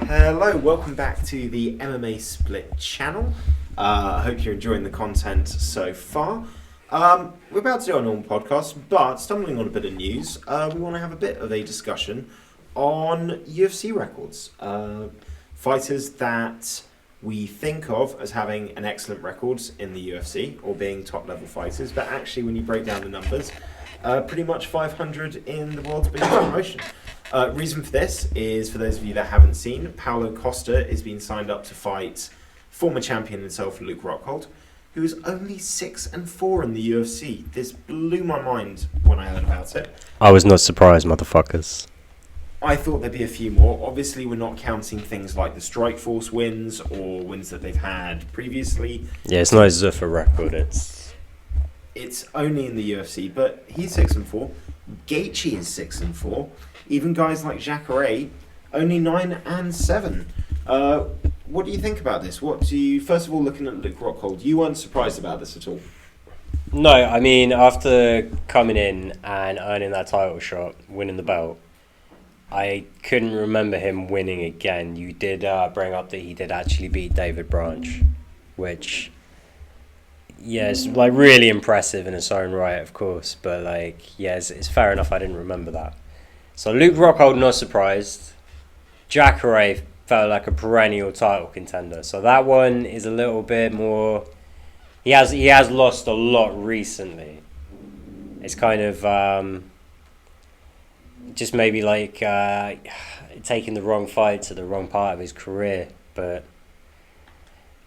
Hello, welcome back to the MMA Split channel. I hope you're enjoying the content so far. We're about to do our normal podcast, but stumbling on a bit of news, we want to have a bit of a discussion on UFC Records. Fighters that we think of as having an excellent record in the UFC or being top-level fighters, but actually when you break down the numbers, pretty much 500 in the world's biggest promotion. Reason for this is, for those of you that haven't seen, Paulo Costa is being signed up to fight former champion himself, Luke Rockhold, who is only 6-4 in the UFC. This blew my mind when I heard about it. I was not surprised, motherfuckers. I thought there'd be a few more. Obviously, we're not counting things like the Strikeforce wins or wins that they've had previously. Yeah, it's not a Zuffa record. It's only in the UFC, but he's 6-4. Gaethje is 6-4. Even guys like Jacare, only 9-7. What do you think about this? First of all, looking at Luke Rockhold, you weren't surprised about this at all? No, I mean, after coming in and earning that title shot, winning the belt, I couldn't remember him winning again. You did bring up that he did actually beat David Branch, which, yeah, it's like really impressive in its own right, of course. But like, yeah, it's fair enough. I didn't remember that. So Luke Rockhold, not surprised. Jacare felt like a perennial title contender. So that one is a little bit more. He has lost a lot recently. It's kind of just maybe like taking the wrong fight to the wrong part of his career. But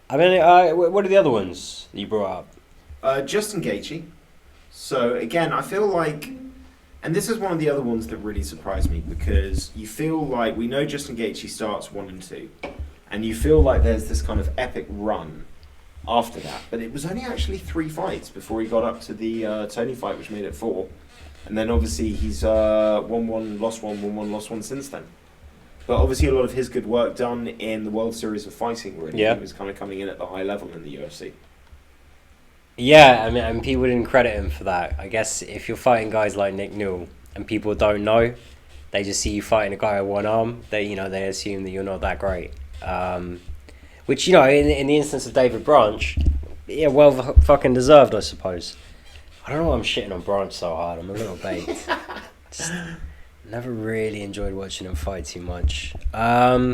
I mean, what are the other ones that you brought up? Justin Gaethje. So again, I feel like. And this is one of the other ones that really surprised me, because you feel like we know Justin Gaethje starts 1-2, and you feel like there's this kind of epic run after that. But it was only actually 3 fights before he got up to the Tony fight, which made it 4. And then obviously he's won 1, lost 1, won 1, lost 1 since then. But obviously a lot of his good work done in the World Series of Fighting, really. Yeah. He was kind of coming in at the high level in the UFC. Yeah, I mean, and people didn't credit him for that. I guess if you're fighting guys like Nick Newell and people don't know, they just see you fighting a guy with one arm. They assume that you're not that great. Which, in the instance of David Branch, yeah, well fucking deserved, I suppose. I don't know why I'm shitting on Branch so hard. I'm a little baked. Just never really enjoyed watching him fight too much. Now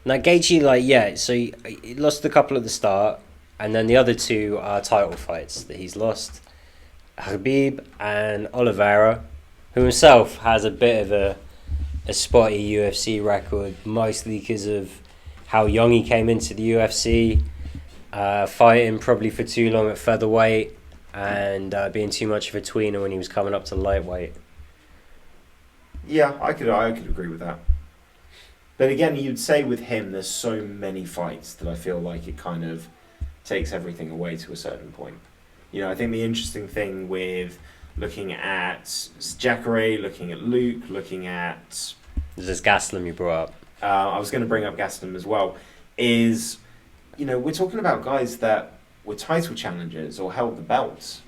Gaethje, so he lost a couple at the start. And then the other 2 are title fights that he's lost. Khabib and Oliveira, who himself has a bit of a spotty UFC record, mostly because of how young he came into the UFC, fighting probably for too long at featherweight, and being too much of a tweener when he was coming up to lightweight. Yeah, I could agree with that. But again, you'd say with him, there's so many fights that I feel like it kind of takes everything away to a certain point. I think the interesting thing with looking at Jacare, looking at Luke, looking at... This is Gastelum you brought up. I was going to bring up Gastelum as well, is, we're talking about guys that were title challengers or held the belts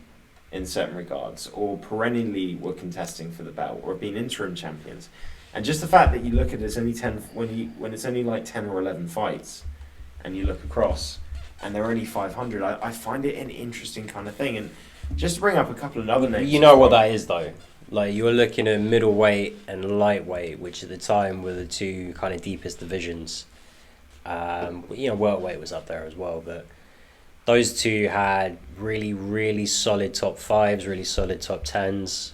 in certain regards, or perennially were contesting for the belt, or have been interim champions. And just the fact that you look at it as only 10, when it's only like 10 or 11 fights, and you look across, and they're only 500. I find it an interesting kind of thing. And just to bring up a couple of other names. You know what that is, though? Like, you're looking at middleweight and lightweight, which at the time were the 2 kind of deepest divisions. Welterweight was up there as well, but those 2 had really, really solid top 5s, really solid top 10s.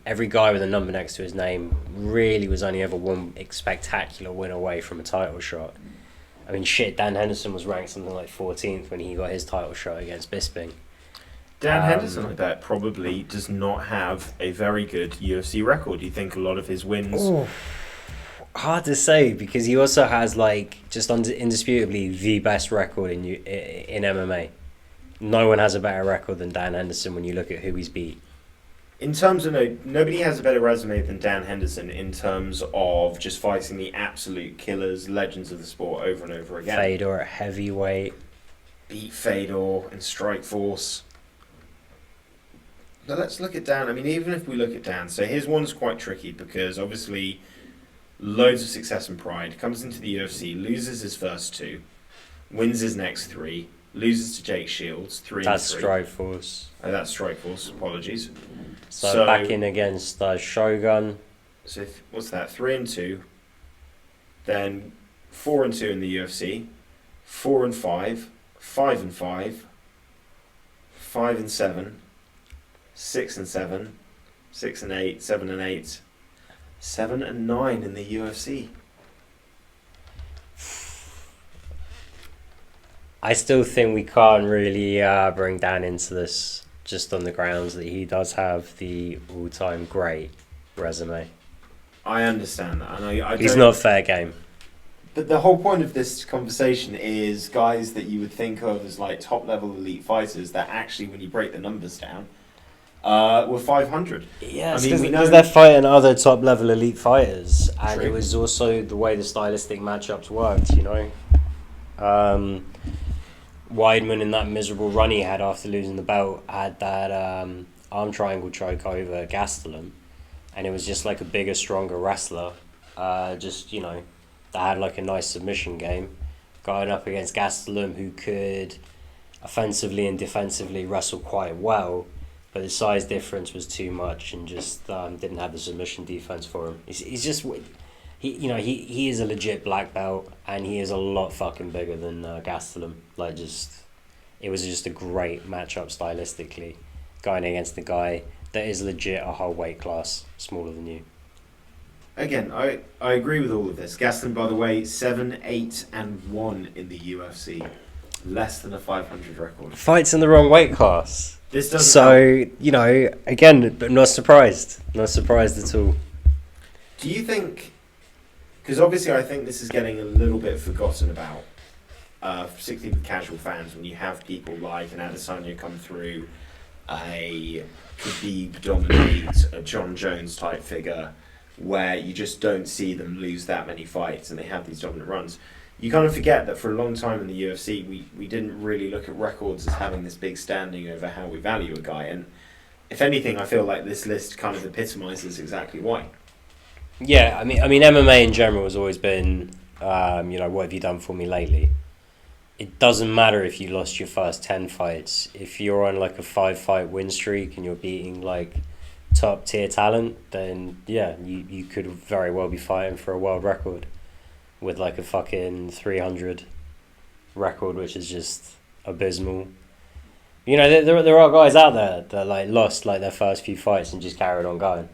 Every guy with a number next to his name really was only ever one spectacular win away from a title shot. I mean, shit, Dan Henderson was ranked something like 14th when he got his title shot against Bisping. Dan Henderson, I bet, probably does not have a very good UFC record. You think a lot of his wins... Ooh, hard to say, because he also has, just indisputably the best record in MMA. No one has a better record than Dan Henderson when you look at who he's beat. In terms of nobody has a better resume than Dan Henderson in terms of just fighting the absolute killers, legends of the sport over and over again. Fedor at heavyweight. Beat Fedor in Strikeforce. Now let's look at Dan. I mean, even if we look at Dan, so his one's quite tricky because obviously loads of success and pride, comes into the UFC, loses his first 2, wins his next 3, loses to Jake Shields, 3 That's and 3. Strikeforce. Oh, that's Strikeforce, apologies. So back in against Shogun. So what's that? 3 and 2, then 4 and 2 in the UFC, 4 and 5, 5 and 5, 5 and 7, 6 and 7, 6 and 8, 7 and 8, 7 and 9 in the UFC. I still think we can't really bring Dan into this just on the grounds that he does have the all-time great resume. I understand that. I He's not fair game. But the whole point of this conversation is guys that you would think of as like top-level elite fighters that actually, when you break the numbers down, were 500. Yeah, I mean, because they're fighting other top-level elite fighters, and True. it was also the way the stylistic matchups worked, you know. Weidman, in that miserable run he had after losing the belt, had that arm triangle choke over Gastelum, and it was just like a bigger, stronger wrestler, just, you know, that had like a nice submission game, going up against Gastelum, who could offensively and defensively wrestle quite well, but the size difference was too much and just didn't have the submission defense for him. He's just... He is a legit black belt, and he is a lot fucking bigger than Gastelum. Like, it was just a great matchup stylistically, going against the guy that is legit a whole weight class smaller than you. Again, I agree with all of this. Gastelum, by the way, 7-8-1 in the UFC, less than a 500 record. Fights in the wrong weight class. This doesn't So help. you know, again, but not surprised at all. Do you think? Because obviously I think this is getting a little bit forgotten about, particularly with casual fans, when you have people like an Adesanya come through, a Khabib dominate, a John Jones type figure, where you just don't see them lose that many fights and they have these dominant runs. You kind of forget that for a long time in the UFC, we didn't really look at records as having this big standing over how we value a guy. And if anything, I feel like this list kind of epitomizes exactly why. Yeah, I mean, MMA in general has always been, what have you done for me lately? It doesn't matter if you lost your first 10 fights. If you're on like a 5-fight win streak and you're beating like top tier talent, then yeah, you could very well be fighting for a world record with like a fucking 300 record, which is just abysmal. You know, there are guys out there that like lost like their first few fights and just carried on going.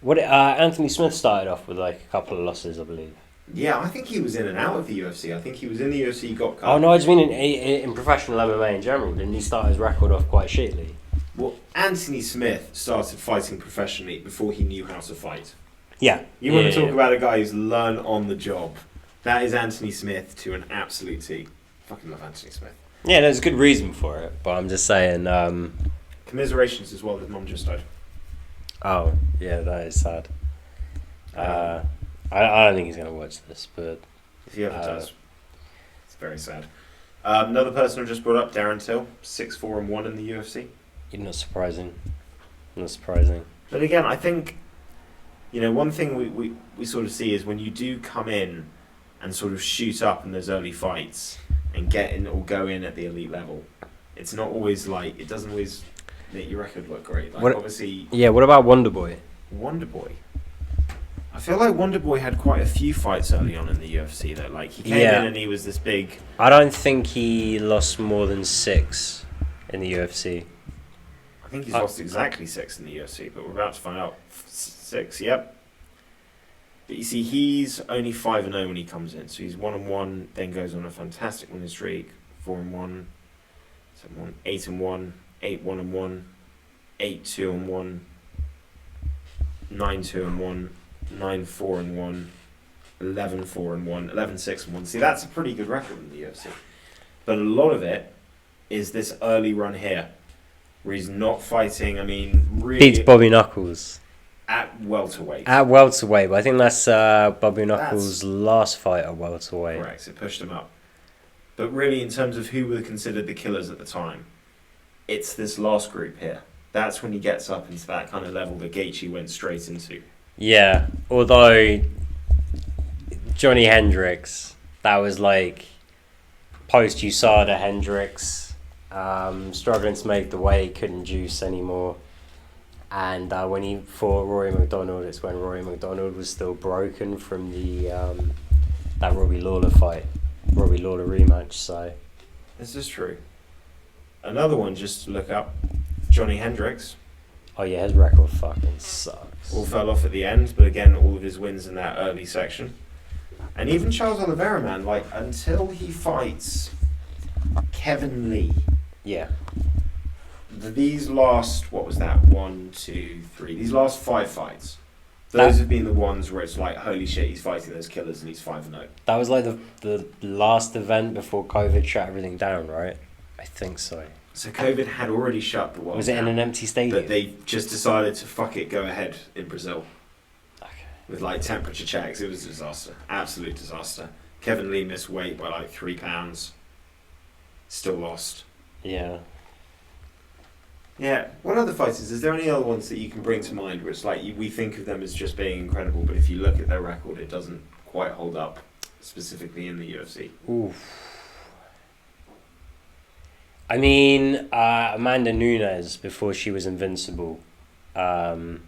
Anthony Smith started off with like a couple of losses, I believe. Yeah, I think he was in and out of the UFC. I think he was in the UFC, got cut. Oh no, I just mean in professional MMA in general. Didn't he start his record off quite shittily? Well, Anthony Smith started fighting professionally before he knew how to fight. Yeah. You want to talk about a guy who's learned on the job. That is Anthony Smith to an absolute T. Fucking love Anthony Smith. Yeah, there's a good reason for it, but I'm just saying... Commiserations as well, his mum just died. Oh, yeah, that is sad. I don't think he's going to watch this, but... If he ever does. It's very sad. Another person I just brought up, Darren Till, 6-4-1 in the UFC. Not surprising. Not surprising. But again, I think, one thing we sort of see is when you do come in and sort of shoot up in those early fights and get in or go in at the elite level, it's not always like, it doesn't always make your record look great. Like, obviously... Yeah, what about Wonderboy? Wonderboy. I feel like Wonderboy had quite a few fights early on in the UFC though. Like, he came in and he was this big... I don't think he lost more than 6 in the UFC. I think he's lost exactly 6 in the UFC, but we're about to find out. 6, yep. But you see, he's only 5-0 when he comes in, so he's 1-1, then goes on a fantastic winning streak, 4-1, 7-1, 8-1, 8-1-1, 8-2-1, 9-2-1, 9-4-1, 11-4-1, 11-6-1. See, that's a pretty good record in the UFC. But a lot of it is this early run here, where he's not fighting, really... Beats Bobby Knuckles. At welterweight. At welterweight, but I think that's Bobby Knuckles' last fight at welterweight. Correct, it pushed him up. But really, in terms of who were considered the killers at the time, it's this last group here. That's when he gets up into that kind of level that Gaethje went straight into. Yeah, although Johnny Hendricks. That was like post USADA Hendricks, struggling to make the weight, couldn't juice anymore. And when he fought Rory McDonald, it's when Rory McDonald was still broken from the that Robbie Lawler rematch. So this is true. Another one just to look up, Johnny Hendricks. Oh yeah, his record fucking sucks. All fell off at the end, but again, all of his wins in that early section. And even Charles Oliveira, man, like, until he fights Kevin Lee. Yeah. These last, what was that, 1, 2, 3, these last 5 fights, those have been the ones where it's like, holy shit, he's fighting those killers and he's 5-0. That was like the last event before COVID shut everything down, right? I think so. So COVID had already shut the world. Was it down, in an empty stadium? but they just decided to fuck it, go ahead in Brazil. Okay. With like temperature checks. It was a disaster. Absolute disaster. Kevin Lee missed weight by like 3 pounds. Still lost. Yeah. Yeah. What other fighters? Is there any other ones that you can bring to mind where it's like we think of them as just being incredible, but if you look at their record, it doesn't quite hold up, specifically in the UFC? Oof. I mean, Amanda Nunes, before she was invincible, had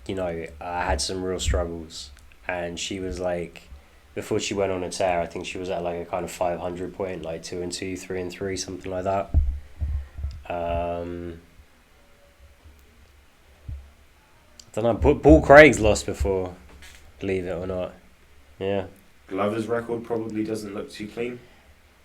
some real struggles. And she was like, before she went on a tear, I think she was at like a kind of 500 point, like 2-2, 3-3, something like that. I don't know. Paul Craig's lost before, believe it or not. Yeah. Glover's record probably doesn't look too clean.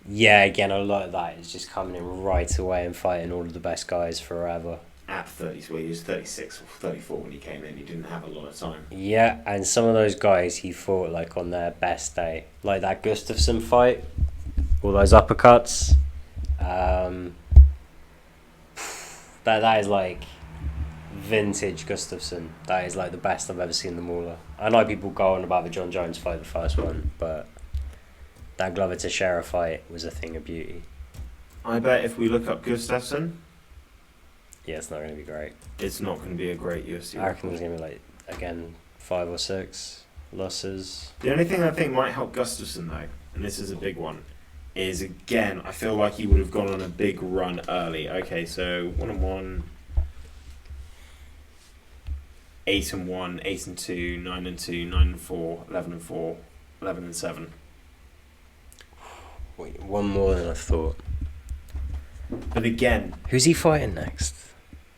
Yeah, again, a lot of that is just coming in right away and fighting all of the best guys forever. At 30, well, he was 36 or 34 when he came in. He didn't have a lot of time. Yeah, and some of those guys he fought like on their best day. Like that Gustafsson fight, all those uppercuts. That is like vintage Gustafsson. That is like the best I've ever seen the Mauler. I know people go on about the John Jones fight, the first one, but that Glover Teixeira fight was a thing of beauty. I bet if we look up Gustafsson, yeah, it's not going to be great. It's not going to be a great UFC. I reckon there's going to be like, again, 5 or 6 losses. The only thing I think might help Gustafsson though, and this is a big one, is again, I feel like he would have gone on a big run early. Okay, so 1-1, 8-1, 8-2, 9-2, 9-4, 11-4, 11-7. Wait, one more than I thought. But again, who's he fighting next?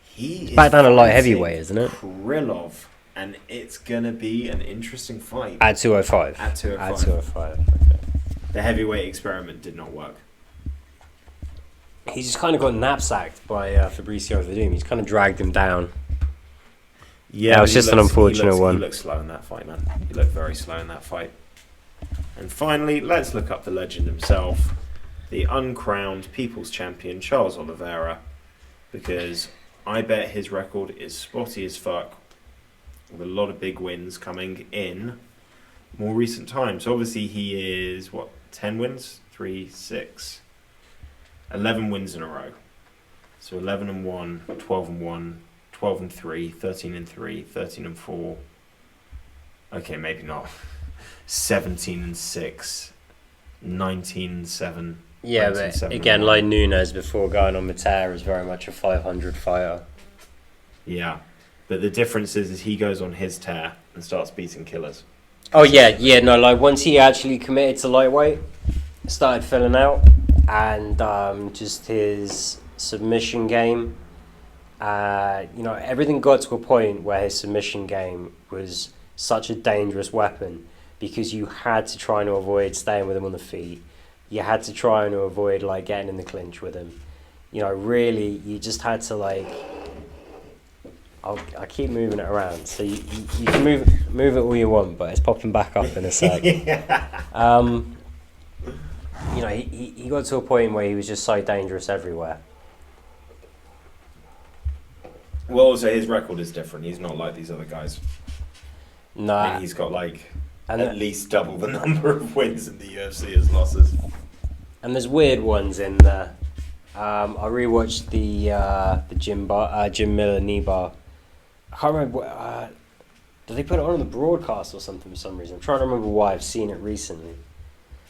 He is back down to light heavyweight, isn't it? Krylov, and it's gonna be an interesting fight. At 205. At 205. At 205. Okay. The heavyweight experiment did not work. He just kind of got knapsacked by Fabricio Verdum. He's kind of dragged him down. Yeah, it was just an unfortunate one. He looked slow in that fight, man. He looked very slow in that fight. And finally, let's look up the legend himself, the uncrowned People's Champion, Charles Oliveira, because I bet his record is spotty as fuck, with a lot of big wins coming in more recent times. So obviously he is, 10 wins? 3, 6, 11 wins in a row. So 11-1, 12-1, 12-3, 13-3, 13-4. Okay, maybe not. 17-6, 19-7. Yeah, but again, like Nunes before going on the tear is very much a 500 fighter. Yeah, but the difference is he goes on his tear and starts beating killers. Oh yeah, no, like once he actually committed to lightweight, started filling out, and just his submission game, everything got to a point where his submission game was such a dangerous weapon because you had to try and avoid staying with him on the feet. You had to try and avoid like getting in the clinch with him. Really, you just had to like. I keep moving it around, so you can move it all you want, but it's popping back up in a sec. Yeah. He got to a point where he was just so dangerous everywhere. Well, also his record is different. He's not like these other guys. No. And he's got at least double the number of wins in the UFC as losses. And there's weird ones in there. I rewatched the Jim Miller knee bar. I can't remember. Did they put it on the broadcast or something for some reason? I'm trying to remember why I've seen it recently.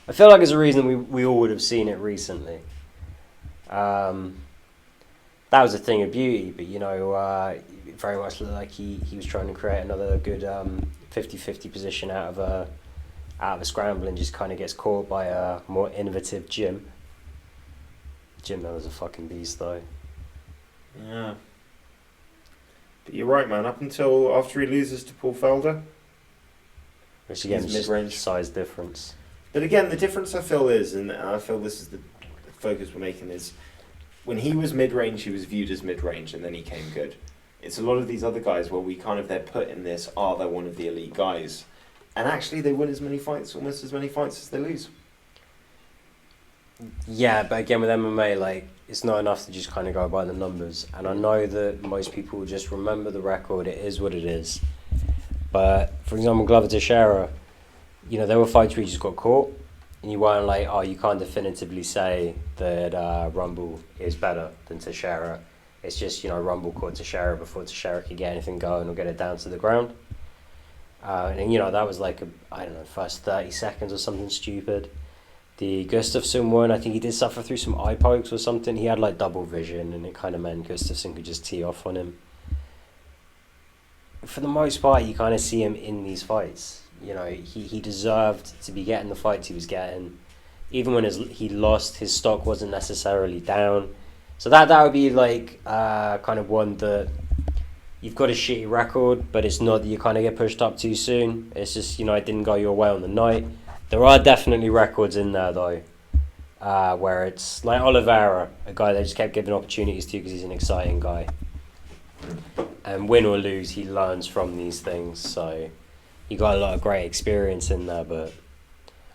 I feel like there's a reason we all would have seen it recently. That was a thing of beauty, but it very much looked like he was trying to create another good 50-50 position out of a scramble, and just kind of gets caught by a more innovative Jim. Jim Miller's a fucking beast, though. Yeah. But you're right, man. Up until after he loses to Paul Felder, which again is mid-range just size difference. But again, the difference I feel is, and I feel this is the focus we're making, is when he was mid-range, he was viewed as mid-range, and then he came good. It's a lot of these other guys where we kind of, they're put in this, they're one of the elite guys. And actually they win almost as many fights as they lose. Yeah, but again with MMA, like, it's not enough to just kind of go by the numbers. And I know that most people just remember the record, it is what it is. But, for example, Glover Teixeira, there were fights where he just got caught, and you weren't like, you can't definitively say that Rumble is better than Teixeira. It's just, Rumble caught Teixeira before Teixeira could get anything going or get it down to the ground. And that was like, first 30 seconds or something stupid. The Gustafsson one, I think he did suffer through some eye pokes or something. He had like double vision, and it kind of meant Gustafsson could just tee off on him. For the most part, you kind of see him in these fights. He deserved to be getting the fights he was getting. Even when he lost, his stock wasn't necessarily down. So that would be like kind of one that you've got a shitty record, but it's not that you kind of get pushed up too soon. It's just, it didn't go your way on the night. There are definitely records in there, though, where it's like Oliveira, a guy they just kept giving opportunities to because he's an exciting guy. And win or lose, he learns from these things. So he got a lot of great experience in there, but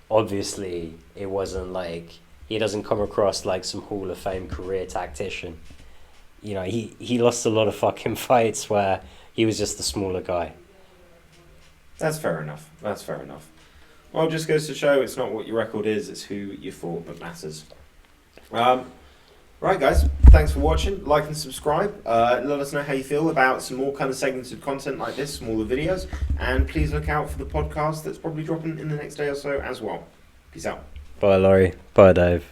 obviously it wasn't like, he doesn't come across like some Hall of Fame career tactician. He lost a lot of fucking fights where he was just the smaller guy. That's fair enough. Well, it just goes to show it's not what your record is, it's who you fought that matters. Right, guys, thanks for watching. Like and subscribe. Let us know how you feel about some more kind of segmented content like this, smaller videos. And please look out for the podcast that's probably dropping in the next day or so as well. Peace out. Bye, Laurie. Bye, Dave.